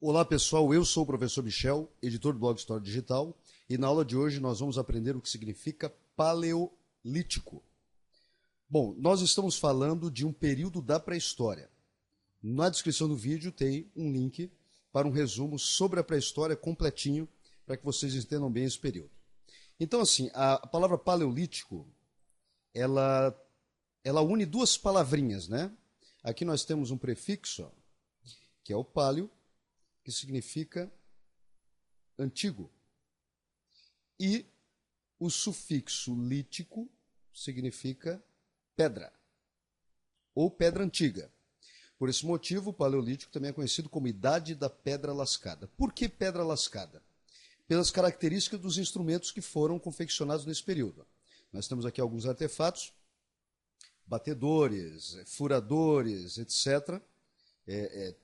Olá pessoal, eu sou o professor Michel, editor do blog História Digital, e na aula de hoje nós vamos aprender o que significa paleolítico. Bom, nós estamos falando de um período da pré-história. Na descrição do vídeo tem um link para um resumo sobre a pré-história completinho, para que vocês entendam bem esse período. Então assim, a palavra paleolítico, ela une duas palavrinhas, né? Aqui nós temos um prefixo, ó, que é o paleo, que significa antigo. E o sufixo lítico significa pedra, ou pedra antiga. Por esse motivo, o paleolítico também é conhecido como Idade da Pedra Lascada. Por que pedra lascada? Pelas características dos instrumentos que foram confeccionados nesse período. Nós temos aqui alguns artefatos, batedores, furadores, etc.,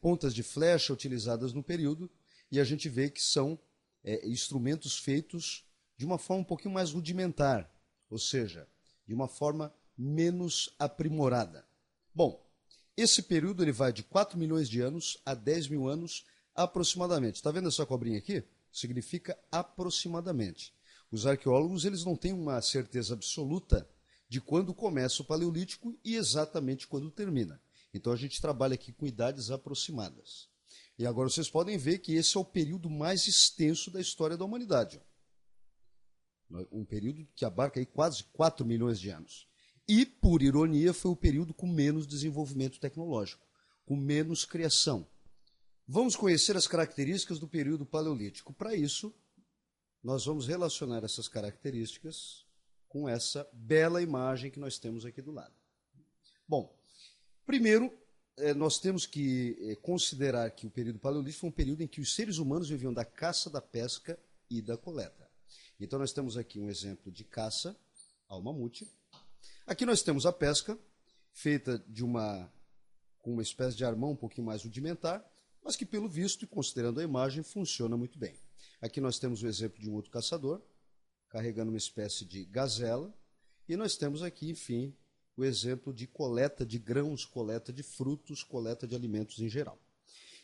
pontas de flecha utilizadas no período, e a gente vê que são instrumentos feitos de uma forma um pouquinho mais rudimentar, ou seja, de uma forma menos aprimorada. Bom, esse período ele vai de 4 milhões de anos a 10 mil anos aproximadamente. Está vendo essa cobrinha aqui? Significa aproximadamente. Os arqueólogos eles não têm uma certeza absoluta de quando começa o Paleolítico e exatamente quando termina. Então a gente trabalha aqui com idades aproximadas. E agora vocês podem ver que esse é o período mais extenso da história da humanidade. Um período que abarca aí quase 4 milhões de anos. E, por ironia, foi o período com menos desenvolvimento tecnológico, com menos criação. Vamos conhecer as características do período paleolítico. Para isso, nós vamos relacionar essas características com essa bela imagem que nós temos aqui do lado. Bom, primeiro, nós temos que considerar que o período paleolítico foi um período em que os seres humanos viviam da caça, da pesca e da coleta. Então nós temos aqui um exemplo de caça ao mamute. Aqui nós temos a pesca, feita com uma espécie de armão um pouquinho mais rudimentar, mas que pelo visto e considerando a imagem funciona muito bem. Aqui nós temos o exemplo de um outro caçador, carregando uma espécie de gazela, e nós temos aqui, enfim, o exemplo de coleta de grãos, coleta de frutos, coleta de alimentos em geral.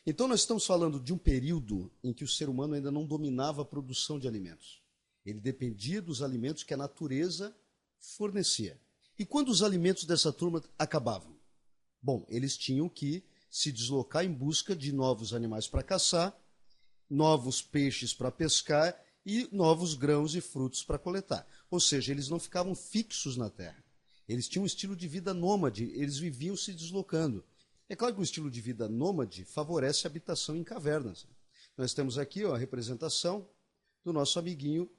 Então nós estamos falando de um período em que o ser humano ainda não dominava a produção de alimentos. Ele dependia dos alimentos que a natureza fornecia. E quando os alimentos dessa turma acabavam? Bom, eles tinham que se deslocar em busca de novos animais para caçar, novos peixes para pescar e novos grãos e frutos para coletar. Ou seja, eles não ficavam fixos na terra. Eles tinham um estilo de vida nômade, eles viviam se deslocando. É claro que o estilo de vida nômade favorece a habitação em cavernas. Nós temos aqui a representação do nosso amiguinho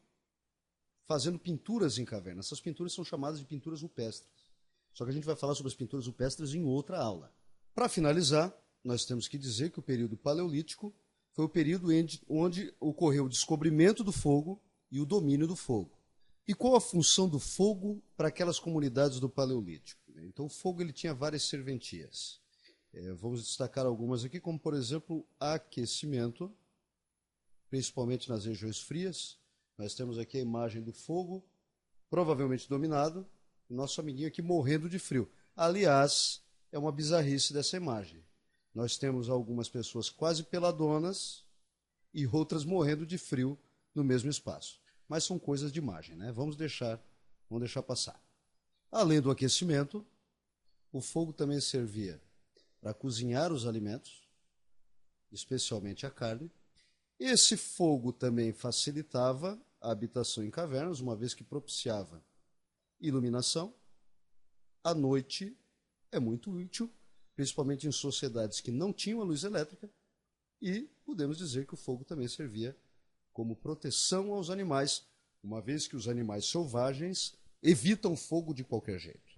fazendo pinturas em cavernas. Essas pinturas são chamadas de pinturas rupestres. Só que a gente vai falar sobre as pinturas rupestres em outra aula. Para finalizar, nós temos que dizer que o período paleolítico foi o período onde ocorreu o descobrimento do fogo e o domínio do fogo. E qual a função do fogo para aquelas comunidades do Paleolítico? Então, o fogo ele tinha várias serventias. Vamos destacar algumas aqui, como, por exemplo, aquecimento, principalmente nas regiões frias. Nós temos aqui a imagem do fogo, provavelmente dominado, e nosso amiguinho aqui morrendo de frio. Aliás, é uma bizarrice dessa imagem. Nós temos algumas pessoas quase peladonas e outras morrendo de frio no mesmo espaço. Mas são coisas de imagem, né? Vamos deixar passar. Além do aquecimento, o fogo também servia para cozinhar os alimentos, especialmente a carne. Esse fogo também facilitava a habitação em cavernas, uma vez que propiciava iluminação. À noite é muito útil, principalmente em sociedades que não tinham a luz elétrica, e podemos dizer que o fogo também servia como proteção aos animais, uma vez que os animais selvagens evitam fogo de qualquer jeito.